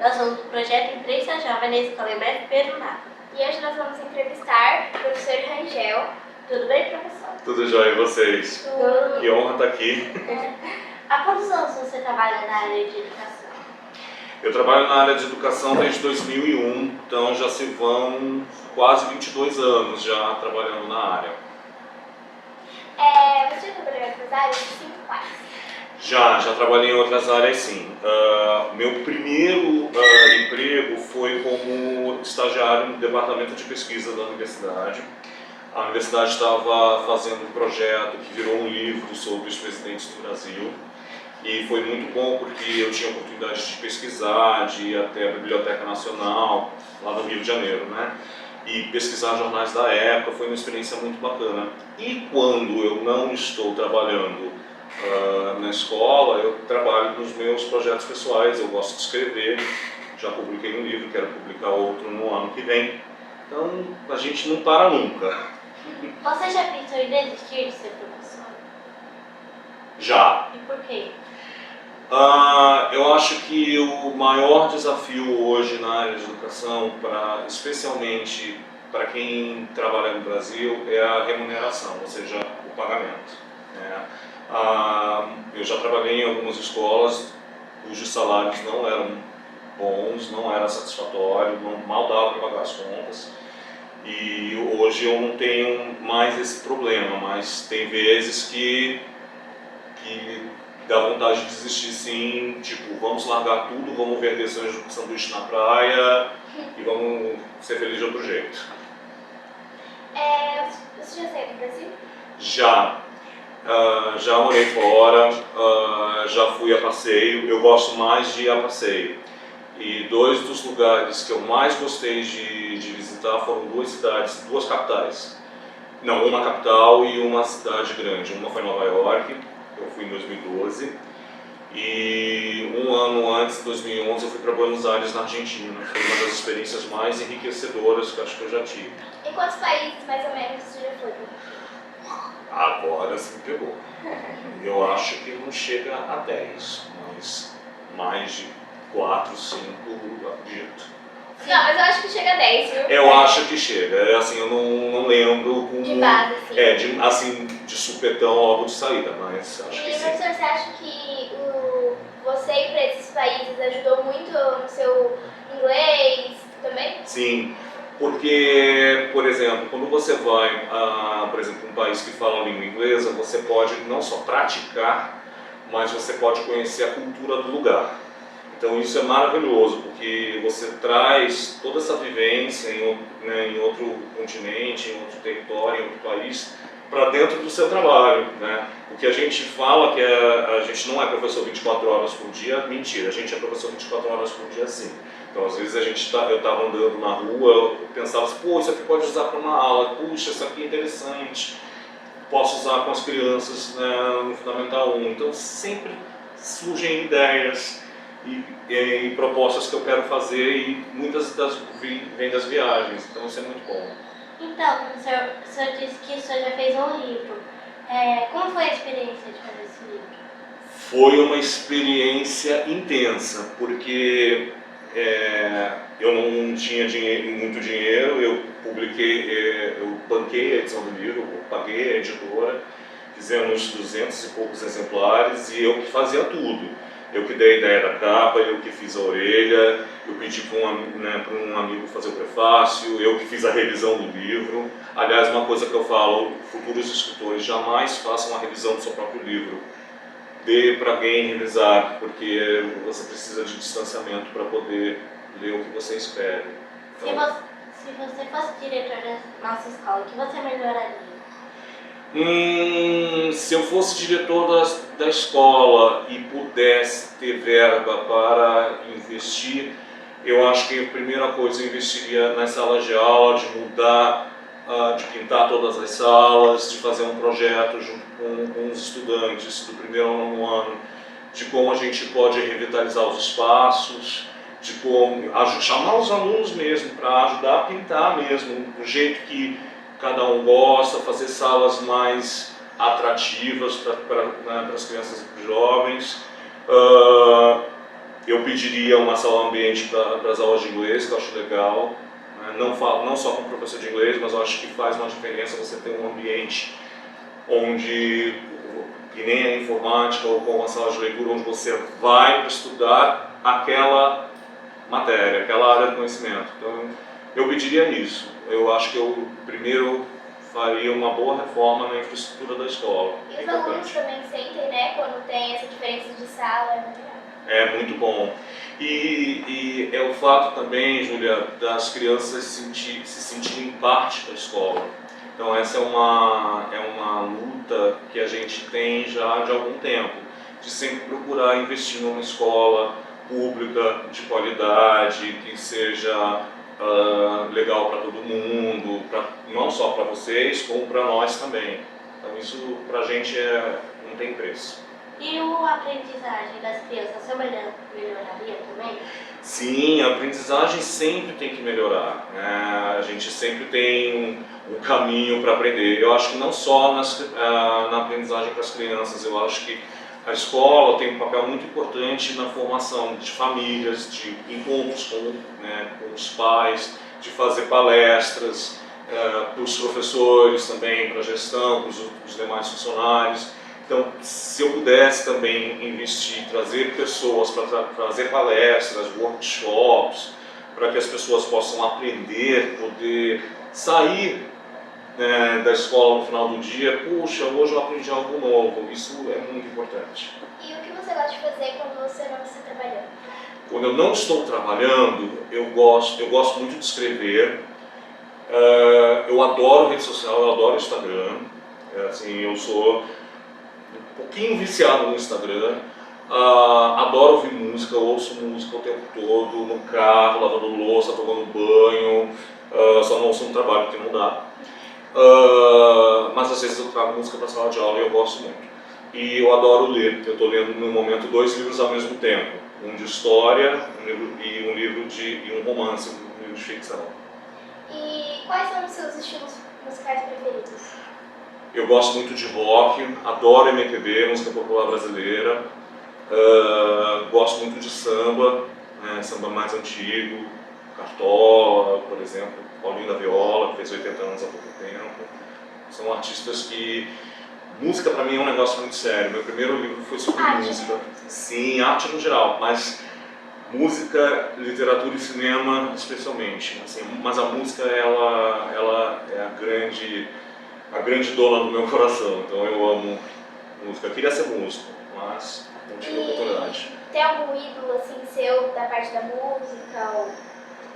nós somos do projeto Imprensa Jovem na Escola Embreve Peruná. E hoje nós vamos entrevistar o professor Rangel. Tudo bem, professor? Tudo jóia, e vocês? Tudo. Que honra estar aqui. Há quantos anos você trabalha na área de educação? Eu trabalho na área de educação desde 2001, então já se vão quase 22 anos já trabalhando na área. Você já trabalhou em outras áreas? Sim, quais? Já trabalhei em outras áreas sim. Meu primeiro emprego foi como estagiário no departamento de pesquisa da universidade. A universidade estava fazendo um projeto que virou um livro sobre os presidentes do Brasil. E foi muito bom porque eu tinha a oportunidade de pesquisar, de ir até a Biblioteca Nacional, lá no Rio de Janeiro, né? E pesquisar jornais da época, foi uma experiência muito bacana. E quando eu não estou trabalhando na escola, eu trabalho nos meus projetos pessoais, eu gosto de escrever, já publiquei um livro, quero publicar outro no ano que vem. Então, a gente não para nunca. Você já pensou em desistir de ser professor? Já. E por quê? Eu acho que o maior desafio hoje na área de educação, especialmente para quem trabalha no Brasil, é a remuneração, ou seja, o pagamento, né? Eu já trabalhei em algumas escolas cujos salários não eram bons, não era satisfatório, mal dava para pagar as contas. E hoje eu não tenho mais esse problema, mas tem vezes que dá vontade de desistir sim, tipo, vamos largar tudo, vamos vender sanduíche na praia e vamos ser felizes de outro jeito. Você já saiu do Brasil? Já morei fora, já fui a passeio, eu gosto mais de ir a passeio. E dois dos lugares que eu mais gostei de visitar foram duas capitais. Não, uma capital e uma cidade grande. Uma foi Nova York, eu fui em 2012, e um ano antes, em 2011, eu fui para Buenos Aires, na Argentina. Foi uma das experiências mais enriquecedoras que eu acho que eu já tive. Em quantos países, mais ou menos, você já foi? Agora você me pegou. Eu acho que não chega a 10, mas mais de 4, 5, eu acredito. Não, mas eu acho que chega a 10, viu? Eu acho que chega, assim, eu não lembro como... De base, assim. De supetão logo de saída, mas acho que E, sim. professor, você acha que você ir para esses países ajudou muito no seu inglês também? Sim, porque, por exemplo, quando você vai, por exemplo, para um país que fala a língua inglesa, você pode não só praticar, mas você pode conhecer a cultura do lugar. Então isso é maravilhoso, porque você traz toda essa vivência em outro continente, em outro território, em outro país, para dentro do seu trabalho, né? O que a gente fala que a gente não é professor 24 horas por dia, mentira, a gente é professor 24 horas por dia sim. Então às vezes eu estava andando na rua, eu pensava assim, pô, isso aqui pode usar para uma aula, puxa, isso aqui é interessante, posso usar com as crianças, né, no Fundamental 1. Então sempre surgem ideias e propostas que eu quero fazer, e muitas vêm das viagens, então isso é muito bom. Então, professor, o senhor disse que o senhor já fez um livro. Como foi a experiência de fazer esse livro? Foi uma experiência intensa, porque eu não tinha muito dinheiro, eu banquei a edição do livro, eu paguei a editora, fizemos 200 e poucos exemplares e eu que fazia tudo. Eu que dei a ideia da capa, eu que fiz a orelha, eu pedi para um amigo fazer o prefácio, eu que fiz a revisão do livro. Aliás, uma coisa que eu falo, futuros escritores, jamais façam a revisão do seu próprio livro. Dê para alguém revisar, porque você precisa de distanciamento para poder ler o que você espera. Então, Se você fosse diretor da nossa escola, o que você melhoraria? Se eu fosse diretor da escola e pudesse ter verba para investir, eu acho que a primeira coisa eu investiria nas salas de aula, de mudar, de pintar todas as salas, de fazer um projeto junto com os estudantes do primeiro ao nono ano, de como a gente pode revitalizar os espaços, de como chamar os alunos mesmo para ajudar a pintar mesmo, do jeito que cada um gosta, fazer salas mais atrativas para as crianças e para os jovens. Eu pediria uma sala ambiente para as aulas de inglês, que eu acho legal. Né? Não só como professor de inglês, mas eu acho que faz uma diferença você ter um ambiente onde, que nem a informática ou com uma sala de leitura, onde você vai para estudar aquela matéria, aquela área de conhecimento. Então, eu pediria isso. Eu acho que eu primeiro faria uma boa reforma na infraestrutura da escola. E os alunos também sentem, né, quando tem essa diferença de sala, é muito legal. É muito bom. E é o fato também, Júlia, das crianças se sentirem parte da escola. Então essa é uma luta que a gente tem já de algum tempo, de sempre procurar investir numa escola pública de qualidade, que seja legal para todo mundo, não só para vocês, como para nós também. Então isso para a gente não tem preço. E a aprendizagem das crianças, você melhoraria também? Sim, a aprendizagem sempre tem que melhorar. Né? A gente sempre tem um caminho para aprender. Eu acho que não só na aprendizagem para as crianças, eu acho que a escola tem um papel muito importante na formação de famílias, de encontros com os pais, de fazer palestras para os professores também, para a gestão, para os demais funcionários. Então, se eu pudesse também investir, trazer pessoas para fazer palestras, workshops, para que as pessoas possam aprender, poder sair da escola no final do dia, puxa, hoje eu aprendi algo novo, isso é muito importante. E o que você gosta de fazer quando você não está trabalhando? Quando eu não estou trabalhando, eu gosto muito de escrever, eu adoro rede social, eu adoro Instagram, assim, eu sou um pouquinho viciado no Instagram, adoro ouvir música, eu ouço música o tempo todo, no carro, lavando louça, tomando banho, só não ouço no trabalho porque não dá. Mas às vezes eu trago música para a sala de aula e eu gosto muito. E eu adoro ler, eu estou lendo no momento 2 livros ao mesmo tempo, um de história e um romance, um livro de ficção. E quais são os seus estilos musicais preferidos? Eu gosto muito de rock, adoro MPB, música popular brasileira, gosto muito de samba, samba mais antigo, Cartola, por exemplo, Paulinho da Viola, que fez 80 anos há pouco tempo. São artistas que... Música para mim é um negócio muito sério. Meu primeiro livro foi sobre música. Né? Sim, arte no geral, mas música, literatura e cinema especialmente. Assim, mas a música ela é a grande dona do meu coração. Então eu amo música. Eu queria ser músico, mas não tive oportunidade. Tem algum ídolo assim seu da parte da música? Ou...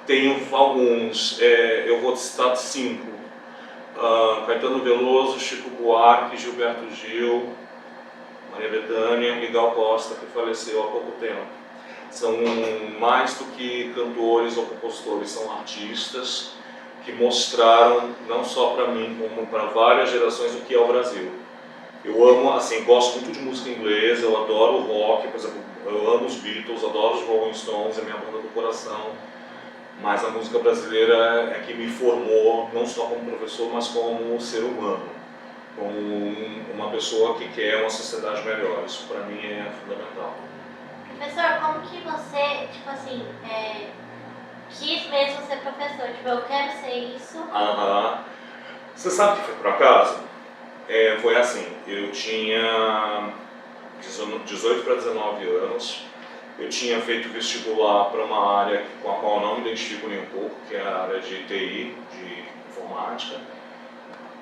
Tenho alguns, eu vou citar 5. Caetano Veloso, Chico Buarque, Gilberto Gil, Maria Bethânia e Gal Costa, que faleceu há pouco tempo. São mais do que cantores ou compositores, são artistas que mostraram, não só para mim, como para várias gerações, o que é o Brasil. Eu amo, assim, gosto muito de música inglesa, eu adoro rock, por exemplo, eu amo os Beatles, adoro os Rolling Stones, é minha banda do coração. Mas a música brasileira é que me formou, não só como professor, mas como ser humano, como uma pessoa que quer uma sociedade melhor. Isso para mim é fundamental. Professor, como que você, tipo assim, quis mesmo ser professor? Tipo, eu quero ser isso. Você sabe que foi por acaso? Foi assim, eu tinha 18 para 19 anos. Eu tinha feito vestibular para uma área com a qual eu não me identifico nem um pouco, que é a área de TI, de informática.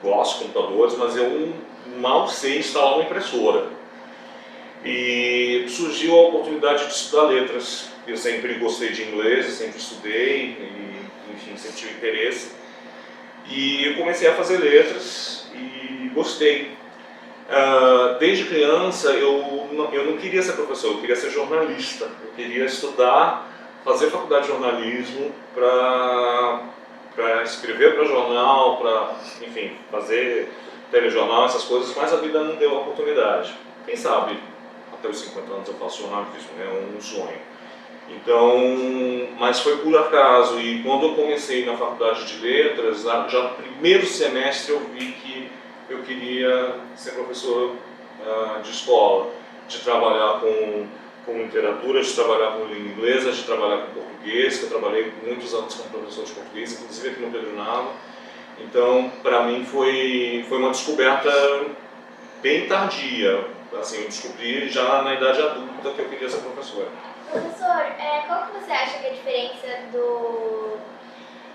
Gosto de computadores, mas eu mal sei instalar uma impressora. E surgiu a oportunidade de estudar letras. Eu sempre gostei de inglês, eu sempre estudei, e, enfim, sempre tive interesse. E eu comecei a fazer letras e gostei. Desde criança eu não queria ser professor, eu queria ser jornalista. Eu queria estudar, fazer faculdade de jornalismo para escrever para jornal, para, enfim, fazer telejornal, essas coisas, mas a vida não deu a oportunidade. Quem sabe até os 50 anos eu faço jornalismo, é um sonho. Então, mas foi por acaso, e quando eu comecei na faculdade de letras, já no primeiro semestre eu vi que eu queria ser professor de escola, de trabalhar com com literatura, de trabalhar com língua inglesa, de trabalhar com português, que eu trabalhei muitos anos como professor de português, inclusive aqui no Pedro Nava. Então, para mim foi uma descoberta bem tardia. Assim, eu descobri já na idade adulta que eu queria ser professor. Professor, qual que você acha que é a diferença do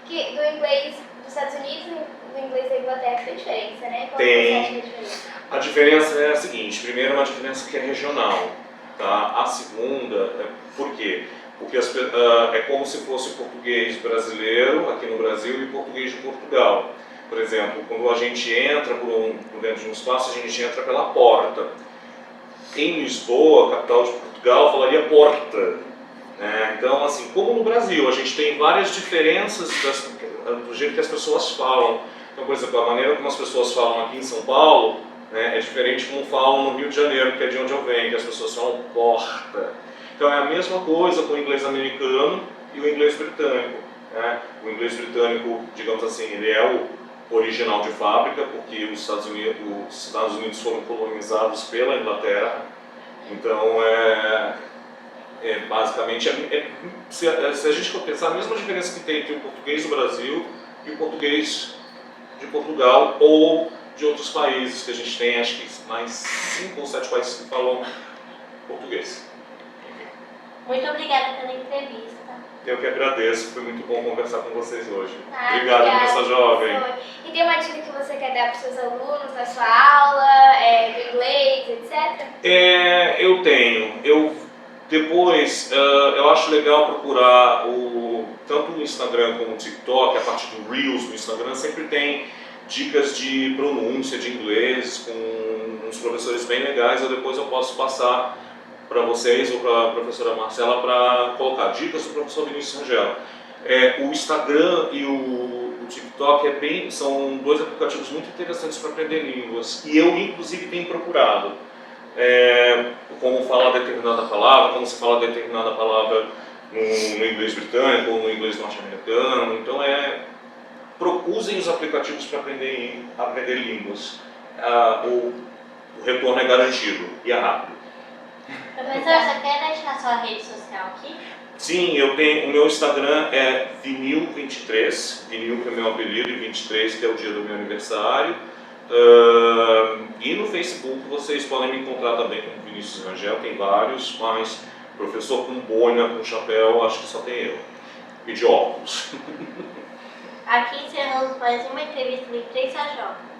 inglês dos Estados Unidos e do inglês da Inglaterra? Tem diferença, né? Qual que você acha que é a diferença? A diferença é a seguinte: primeiro, uma diferença que é regional. Tá? A segunda, por quê? Porque é como se fosse o português brasileiro aqui no Brasil e o português de Portugal. Por exemplo, quando a gente entra por dentro de um espaço, a gente entra pela porta. Em Lisboa, capital de Portugal, falaria porta. Né? Então, assim, como no Brasil, a gente tem várias diferenças do jeito que as pessoas falam. Então, por exemplo, a maneira como as pessoas falam aqui em São Paulo, né, é diferente como falam no Rio de Janeiro, que é de onde eu venho, que as pessoas falam porta. Então, é a mesma coisa com o inglês americano e o inglês britânico. Né? O inglês britânico, digamos assim, ele é o original de fábrica, porque os Estados Unidos foram colonizados pela Inglaterra. Então, basicamente, se a gente for pensar, a mesma diferença que tem entre o português do Brasil e o português de Portugal ou de outros países, que a gente tem, acho que mais 5 ou 7 países que falam português. Muito obrigada pela entrevista. Eu que agradeço, foi muito bom conversar com vocês hoje. Obrigada, professor jovem. E tem uma dica que você quer dar para os seus alunos na sua aula, do inglês, etc? Eu tenho. Depois, eu acho legal procurar tanto o Instagram como o TikTok, a parte do Reels do Instagram, sempre tem dicas de pronúncia de inglês com uns professores bem legais. Depois eu posso passar para vocês ou para a professora Marcela para colocar dicas do professor Vinícius Rangel. O Instagram e o TikTok são dois aplicativos muito interessantes para aprender línguas e eu inclusive tenho procurado como falar determinada palavra, como se fala determinada palavra no inglês britânico ou no inglês norte-americano. Então usem os aplicativos para aprender línguas. O retorno é garantido e é rápido. Professor, você quer deixar sua rede social aqui? Sim, eu tenho. O meu Instagram é Vinil23, Vinil que é meu apelido, e 23 que é o dia do meu aniversário. E no Facebook vocês podem me encontrar também como Vinícius Rangel, tem vários, mas professor com boina, com chapéu, acho que só tem eu. E de óculos. Aqui encerramos mais uma entrevista do Imprensa Jovem.